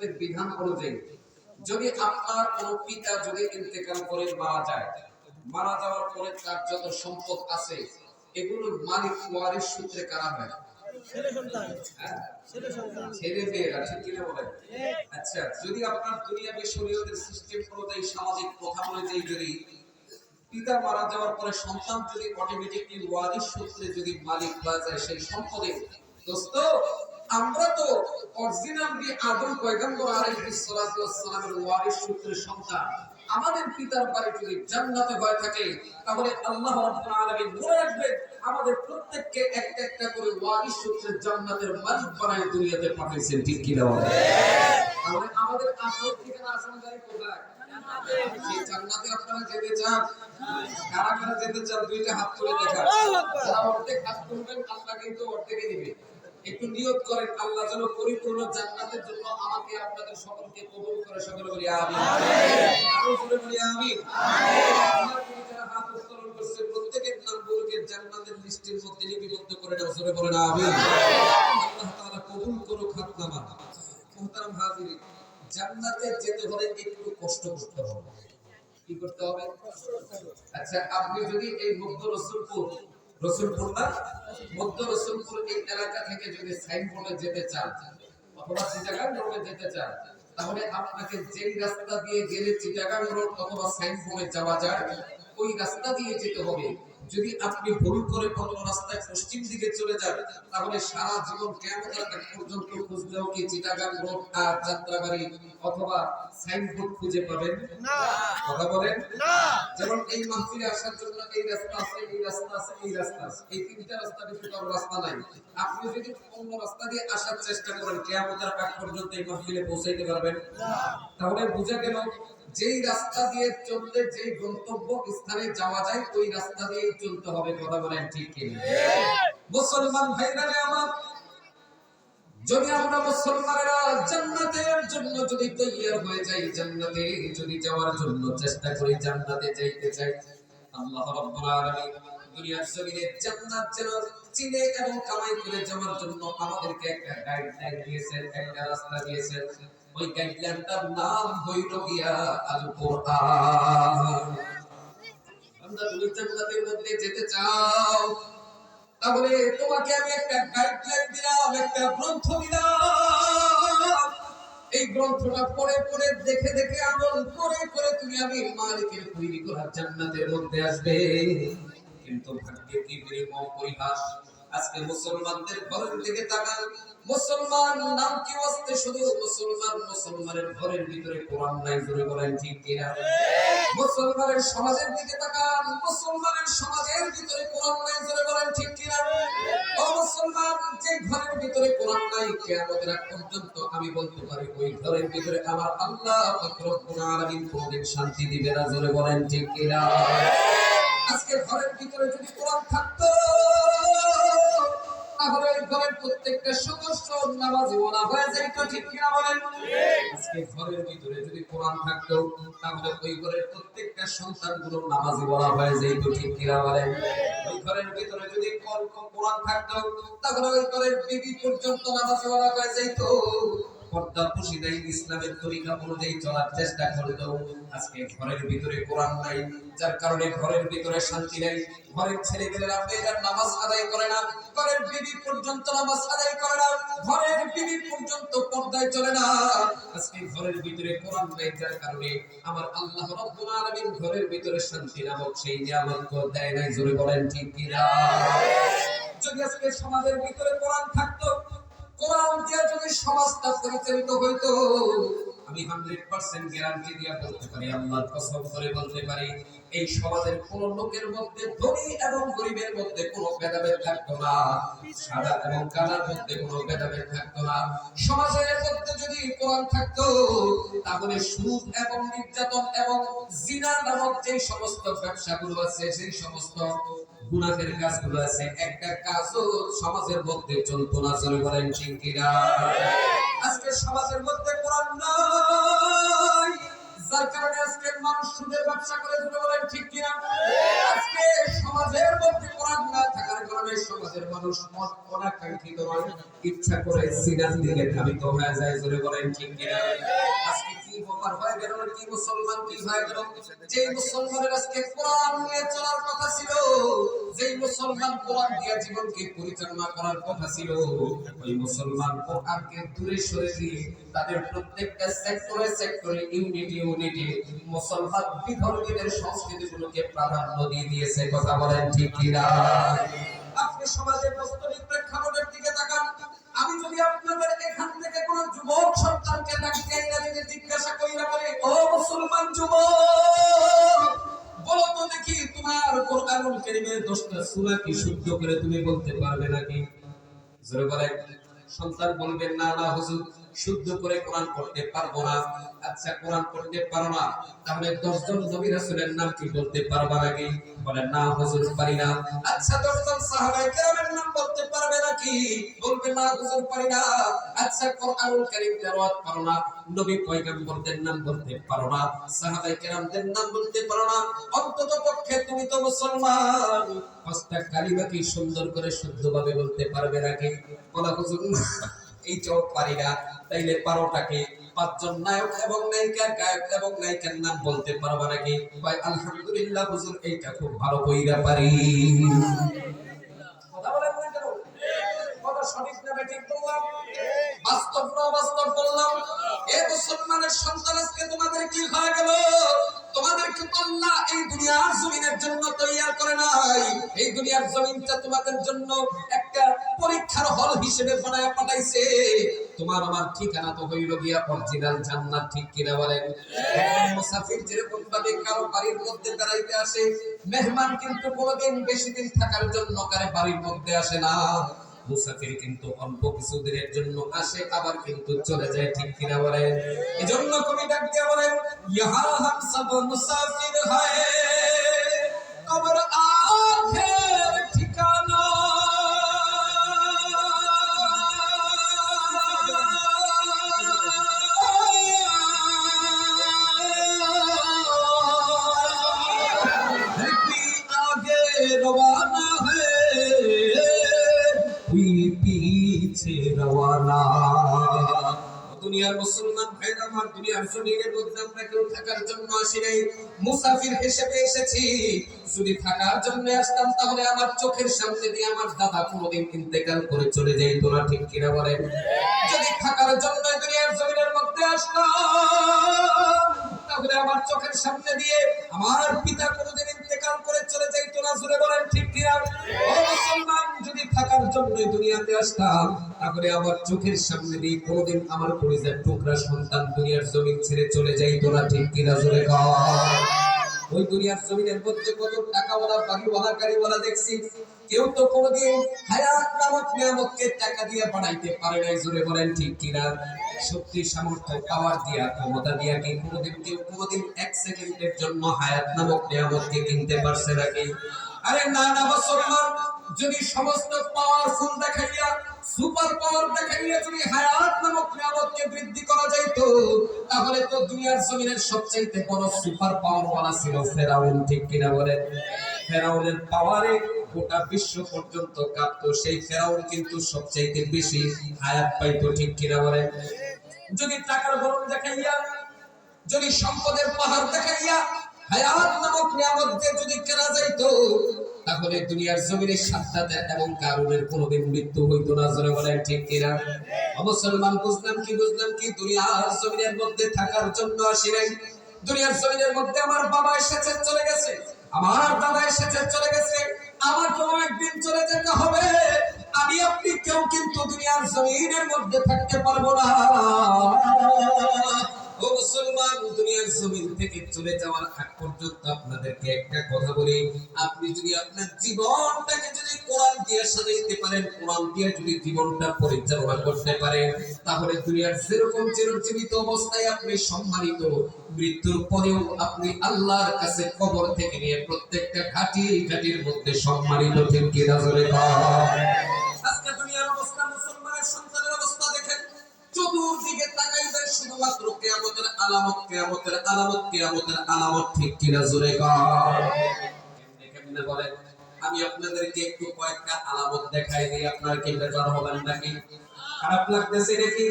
শরীয়তের বিধান অনুযায়ী যদি আপনার কোনো পিতা যদি ইন্তেকাল করে মারা যায়, মারা যাওয়ার পরে তার যত সম্পদ আছে এগুলোর মালিক ওয়ারিশ সূত্রে কারা হয়? ছেলে মেয়েরা, ঠিক কিনা বলেন? আচ্ছা, যদি আপনার দুনিয়াবী শরীয়তের সিস্টেম অনুযায়ী সামাজিক প্রথা অনুযায়ী যদি পিতা মারা যাওয়ার পরে সন্তান যদি অটোমেটিকলি ওয়ারিশ সূত্রে যদি মালিক হয়ে যায় সেই সম্পদে, দোস্ত আমরা তো অরিজিনালি আদম পয়গম্বর আলাইহিস সালাতু ওয়াস সালামের ওয়ারিশ সূত্রের সন্তান। আমাদের পিতার বাড়ি যদি জান্নাতে হয়ে থাকে তাহলে আল্লাহ রাব্বুল আলামিন মনে রাখবেন আমাদের প্রত্যেককে একটা একটা করে ওয়ারিশ সূত্রের জান্নাতের মালিক বানায় দুনিয়াতে পাঠিয়েছেন, ঠিক কি না? তাহলে আমাদের আসল ঠিকানা আসল গাড়ি কোথায়? সেই জান্নাতে আপনারা যেতে চান? কারা কারা যেতে চান দুইটা হাত তুলে দেখা। যারা অর্ধেক হাত তুলবেন আল্লাহ কিন্তু অর্ধেকে দিবে। একটু নিয়ত করেন আল্লাহ যেন পরিপূর্ণ জান্নাতের জন্য আমাকে আপনাদের সকলকে কবুল করে, সকলে বলি আমিন। আরো জোরে বলি আমিন। আল্লাহ তুমি যারা হাত উত্তোলন করছে প্রত্যেকের নামগুলোকে জান্নাতের লিস্টের মধ্যে লিপিবদ্ধ করে দাও, জোরে বলেন আমিন। আল্লাহ তাআলা কবুল করুক হাতনামা। মুহতারাম হাজিরিন, জান্নাতে যেতে হলে একটু কষ্ট করতে হবে। কি করতে হবে? আচ্ছা, আপনি যদি এই মধ্য রসুলপুর না মধ্য রসুলপুর এই এলাকা থেকে যদি সাইনবোর্ডে যেতে চান অথবা চিটাগাং রোডে যেতে চান, তাহলে আপনাকে যেই রাস্তা দিয়ে গেলে চিটাগাং রোড অথবা সাইনবোর্ডে যাওয়া যায় ওই রাস্তা দিয়ে যেতে হবে। যদি আপনি ভুল করে কোনো রাস্তায় পশ্চিম দিকে চলে যান তাহলে সারা জীবন কিয়ামতের আগ পর্যন্ত খুঁজলেও কি চিটাগাং রোড আর যাত্রাবাড়ি অথবা সাইনবোর্ড খুঁজে পাবেন না। কথা বলেন না। যেমন এই মাহফিলে আসার জন্য এই রাস্তা আছে, এই রাস্তা আছে, এই রাস্তা আছে, এই তিনটা রাস্তা কিন্তু কোনো রাস্তা নাই। আপনি যদি অন্য রাস্তা দিয়ে আসার চেষ্টা করেন কিয়ামতের আগ পর্যন্ত এই মাহফিলে পৌঁছাইতে পারবেন না। তাহলে বোঝা গেল যেই রাস্তা দিয়ে চললে যেই গন্তব্য স্থানে যাওয়া যায় ওই রাস্তা দিয়েই চলতে হবে। কথা বলেন ঠিক কি? মুসলমান ভাইরা আমার, যদি আমরা মুসলমানেরা জান্নাতের জন্য যদি তৈয়ার হয়ে যাই, জান্নাতে যদি যাওয়ার জন্য চেষ্টা করি, জান্নাতে যাইতে চাই, আল্লাহ রাব্বুল আলামিন দুনিয়ার জমিনে জান্নাত যেন চিনে এবং কামাই করে যাওয়ার জন্য আমাদেরকে একটা গাইডলাইন দিয়েছেন, একটা রাস্তা দিয়েছেন। ওই গাইডলাইনটার নাম হইল গিয়া আল কোরআন। আমরা যদি জান্নাতের মধ্যে যেতে চাও তাহলে তোমাকে আমি একটা গাইডলাইন দিলাম, একটা গ্রন্থ দিলাম। এই গ্রন্থটা পড়ে পড়ে দেখে দেখে আমল করে করে তুমি আমি মালিকের তৈরি করা জান্নাতের মধ্যে আসবে। কিন্তু ভাগ্যে কি বিনিময় পরিহাস, আজকে মুসলমানদের ঘরের দিকে তাকান, মুসলমান নাম কি আসতে শুধু মুসলমান, মুসলমানের ঘরের ভিতরে কোরআন নাই, জোরে বলেন ঠিক কিনা? মুসলমানের সমাজের দিকে তাকান, মুসলমানের সমাজের ভিতরে কোরআন নাই, জোরে বলেন ঠিক কিনা? ও মুসলমান, যে ঘরের ভিতরে কোরআন নাই কিয়ামতের আগ পর্যন্ত আমি বলতে পারি ওই ঘরের ভিতরে আমার আল্লাহ পাক রব্বুল আলামিন কোনদিন শান্তি দিবে না, জোরে বলেন ঠিক কিনা? আজকে ঘরের ভিতরে যদি কোরআন থাকতো তাহলে ওই ঘরের প্রত্যেকটা সদস্য নামাজি ওয়ালা হয়ে যেত, ঠিক কিনা বলেন? আজকে ঘরের ভিতরে যদি কোরআন থাকতো তাহলে ওই ঘরের প্রত্যেকটা সন্তানগুলো নামাজি ওয়ালা হয়ে যেত, ঠিক কিনা বলেন? ওই ঘরের ভিতরে যদি কোরআন থাকতো তাহলে ওই ঘরের বিবি পর্যন্ত নামাজি ওয়ালা হয়ে যেত। পর্দা পুশিদাই ইসলামের তরিকা অনুযায়ী চলার চেষ্টা করতো। আজকে ঘরের ভিতরে কোরআন নাই, যার কারণে ঘরের ভিতরে শান্তি নাই। ঘরের ছেলেমেয়েরা মেয়েরা নামাজ আদায় করে না, ঘরের বিবি পর্যন্ত নামাজ আদায় করে না, ঘরের বিবি পর্যন্ত পর্দায় চলে না। আজকে ঘরের ভিতরে কোরআন নাই, যার কারণে আমার আল্লাহ রাব্বুল আলামিন ঘরের ভিতরে শান্তি নামক সেই নিয়ামত দেয় নাই, জোরে বলেন ঠিক কিনা? যদি আজকে সমাজের ভিতরে কোরআন থাকতো, কোরআন দিয়ে যদি সমাজটা পরিচালিত হইতো, আমি 100% গ্যারান্টি দিয়ে বলতে পারি, আল্লাহর কসম করে বলতে পারি, এই সমাজের কোন লোকের মধ্যে ধনী এবং গরিবের মধ্যে কোনো ভেদাভেদ থাকতো না, সাদা এবং কালার মধ্যে কোনো ভেদাভেদ থাকতো না। সমাজের মধ্যে যদি কোরআন থাকতো তাহলে সুদ এবং নির্যাতন এবং জিনা নামক যে সমস্ত ব্যবসাগুলো আছে, সেই সমস্ত গুনাহের কাজগুলো আছে, একটা কাজও সমাজের মধ্যে চলতো না, চলে বলেন ঠিক কিনা? আজকে সমাজের মধ্যে কোরআন নাই, যার কারণে আজকে মানুষ সুদের ব্যবসা করে, চলে বলেন ঠিক কিনা? আজকে সমাজের মধ্যে কোরআন না থাকার কারণে সমাজের মানুষ মানুষ অনাকাঙ্ক্ষিত নয়, ইচ্ছা করে সিনার দিকে ধাবিত হয়ে যায়। জোরে বলেন ঠিক কিনা? আজকে কি ব্যাপার হয়ে গেল, কি মুসলমান কি হয়ে গেল? যে মুসলমানের আজকে কোরআন নিয়ে চলার কথা ছিল, যে মুসলমান কোরআন দিয়ে জীবনকে পরিচালনা করার কথা ছিল, ওই মুসলমান কোরআনকে দূরে সরে দিয়ে তাদের প্রত্যেকটা সেক্টরে ইউনিটি মুসলমান বিধর্মীদের সংস্কৃতিগুলোকে প্রাধান্য দিয়ে দিয়েছে। কথা বলেন ঠিক কিনা? আপনি সমাজের বাস্তবিক প্রেক্ষাপটের দিকে তাকান। আমি যদি আপনাদের এখান থেকে কোন যুবক সন্তানকে ডাকিয়ে জিজ্ঞাসা করি না, বলে ও মুসলমান যুবক, বলো তো দেখি তোমার কোরআনুল কারীমের 10টা সূরা কি শুদ্ধ করে তুমি বলতে পারবে নাকি? জোরে বলেন। সন্তান বলবেন না না হুজুর, শুদ্ধ করে কোরআন পড়তে পারবো না। আচ্ছা কোরআন পড়তে পারো না, তাহলে 10 জন নবী রাসূলের নাম কি বলতে পারবা নাকি? বলেন না হুজুর পারি না। আচ্ছা 10 জন সাহাবায়ে কেরামের নাম বলতে পারবে নাকি? বলবে না হুজুর পারি না। আচ্ছা কোরআনুল কারীম তেলাওয়াত পারো না, নবী পয়গম্বরদের নাম বলতে পারো না, সাহাবায়ে কেরামদের নাম বলতে পারো না, অন্তত পক্ষে তুমি তো মুসলমান, 5টা কালিমা কি সুন্দর করে শুদ্ধভাবে বলতে পারবে নাকি? বলা হুজুর এই চোখ পারি না। তাইলে পারোটাকে 5 জন নায়ক এবং নায়িকা, গায়ক এবং নায়িকার নাম বলতে পারবা নাকি? ভাই আলহামদুলিল্লাহ হুজুর এইটা খুব ভালো কইরা পারি। কথা বলেন না কেন? কথা সঠিক না ঠিক বললাম? বাস্তব না বাস্তব বললাম? এই মুসলমানের সন্তান আজকে তোমাদের কি হয়ে গেল? তোমাদেরকে আল্লাহ এই দুনিয়ার জমিনের জন্য তৈরি করে নাই। এই দুনিয়ার জমিনটা তোমাদের জন্য একটা পরীক্ষার হল হিসেবে বানায় পাঠাইছে। তোমার আমার ঠিকানা তো হইল গিয়া অরিজিনাল জান্নাত। ঠিক কিনা বলেন? মুসাফির যেরকম ভাবে কারো বাড়ির মধ্যে বেড়াইতে আসে, মেহমান কিন্তু কোনোদিন বেশি দিন থাকার জন্য কারো বাড়ির মধ্যে আসে না। মুসাফির কিন্তু অল্প কিছুদিনের জন্য আসে, আবার কিন্তু চলে যায়। ঠিক কিনা বলেন? এজন্য কবি ডাক দিয়ে বলেন, ইহা হাম সব মুসাফির হ্যায়, কবর আখের ঠিকানা। আগে রওয়ানা পীছে রওয়ানা। দুনিয়ার মুসলমান ভাইরা আমার, দুনিয়ার জমিনের মধ্যে আমরা কেউ থাকার জন্য আসি নাই, মুসাফির হিসেবে এসেছি। যদি থাকার জন্য আসতাম তাহলে আমার চোখের সামনে দিয়ে আমার দাদা কোনোদিন ইন্তেকাল করে চলে যাইতো না। ঠিক কিনা বলেন? যদি থাকার জন্য দুনিয়ার জমিনের মধ্যে আসতাম তাহলে আমার চোখের সামনে দিয়ে আমার পিতা কোনোদিন ইন্তেকাল করে চলে যাইতো না। জোরে বলেন ঠিক কিনা? ও মুসলমান, যদি থাকার জন্য দুনিয়াতে আসতাম তাহলে আমার চোখের সামনে দিয়ে কোনোদিন আমার পরিবার টুকরা সন্তান দুনিয়ার জমিন ছেড়ে চলে যাইতো না। ঠিক কিনা? জোরে কও। ওই দুনিয়ার জমিনের মধ্যে কত টাকাওয়ালা, বাড়িওয়ালা, গাড়িওয়ালা দেখছি, কেউ তো কোনোদিন হায়াত নামক নিয়ামতকে টাকা দিয়ে বানাইতে পারে নাই। জোরে বলেন ঠিক কিনা? শক্তি, সামর্থ্য, পাওয়ার দিয়া, ক্ষমতা দিয়া কি কোনোদিন 1 সেকেন্ডের জন্য হায়াত নামক নিয়ামতকে কিনতে পারছে নাকি? আরে না না মুসলমান, যদি সমস্ত পাওয়ারফুল দেখাইয়া, সুপার পাওয়ার দেখাইয়া যদি হায়াত নামক নিয়ামতকে বৃদ্ধি করা যাইতো, তাহলে তো দুনিয়ার জমিনের সবচেয়ে বড় সুপার পাওয়ার ওয়ালা ছিল ফেরাউন। ঠিক কিনা বলেন? ফেরাউনের পাওয়ারে গোটা বিশ্ব পর্যন্ত কাঁপতো। সেই ফেরাউন কিন্তু সবচেয়ে বেশি হায়াত পাইতো। ঠিক কিনা বলেন? যদি টাকার গরম দেখাইয়া, যদি সম্পদের পাহাড় দেখাইয়া হায়াত নামক নিয়ামত দিয়ে যদি কেনা যাইতো, তাহলে দুনিয়ার জমিনে সাদ্দাত এবং কারুনের কোনোদিন মৃত্যু হইতো না। জোরে বলেন ঠিক কিনা? মুসলমান, বুঝলাম কি দুনিয়ার জমিনের মধ্যে থাকার জন্য আসি নাই। দুনিয়ার জমিনের মধ্যে আমার বাবা এসেছে, চলে গেছে, আমার দাদা এসেছে, চলে গেছে, আমাকেও একদিন চলে যেতে হবে। আমি আপনি কেউ কিন্তু দুনিয়ার জমিনের মধ্যে থাকতে পারবো না। ও মুসলমান, দুনিয়ার জমিন থেকে চলে যাওয়ার আগ পর্যন্ত আপনাদেরকে একটা কথা বলি, আপনি যদি আপনার জীবনটাকে যদি কোরআন দিয়ে সাজাইতে পারেন, কোরআন দিয়ে যদি জীবনটা পরিচালনা করতে পারেন, তাহলে দুনিয়ার যেরকম চিরজীবিত অবস্থায় আপনি সম্মানিত, মৃত্যুর পরেও আপনি আল্লাহর কাছে কবর থেকে নিয়ে প্রত্যেকটা ঘাটির মধ্যে সম্মানিত। ঠিক কিনা? জোরে বলেন। আজকে দুনিয়ার অবস্থা, মুসলমানের সন্তানের অবস্থা দেখেন, চতুর্দিকে তাকাইবেন শুধুমাত্র কিয়ামতের আলামত, কিয়ামতের আলামত, কিয়ামতের আলামত। ঠিক কিনা? জোরে বলেন। কেমনে বলেন? আমি আপনাদেরকে একটু কয়েকটা আলামত দেখাই দিই, আপনারা কি বেজার হবেন নাকি? খারাপ লাগতেছে নাকি?